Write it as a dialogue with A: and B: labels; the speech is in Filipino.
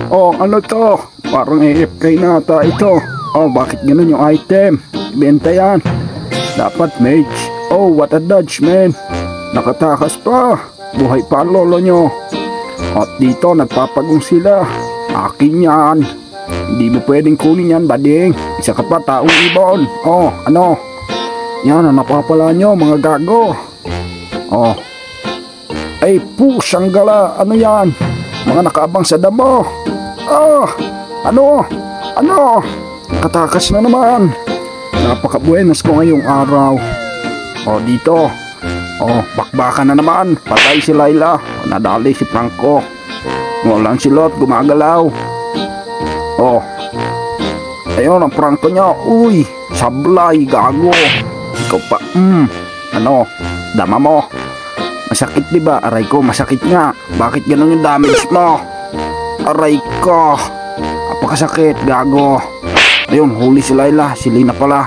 A: Oh, ano to? Parang AFK nata ito. Oh, bakit ganun yung item? Benta yan. Dapat mage. Oh, what a dodge, man. Nakatakas pa. Buhay pa ang lolo nyo. At dito, nagpapagong sila. Akin yan. Hindi mo pwedeng kunin yan, bading. Isa ka pa, taong ibon. Oh, ano? Yan ang napapala nyo, mga gago. Oh. Ay, pusang gala. Ano yan? Mga nakaabang sa damo. Oh, ano? Ano? Katakas na naman. Napakabuenas ko ngayong araw. Oh, dito. Oh, bakbakan na naman. Patay si Layla. Nadali si Franco. Walang silot, gumagalaw. Oh. Ayun, ang Franco niya. Uy, sablay, gago. Ikaw pa, ano? Dama mo. Masakit diba? Aray ko, masakit nga. Bakit ganun yung damage mo? Aray ko. Apakasakit, gago. Ayun, huli si Layla. Si Lina pala.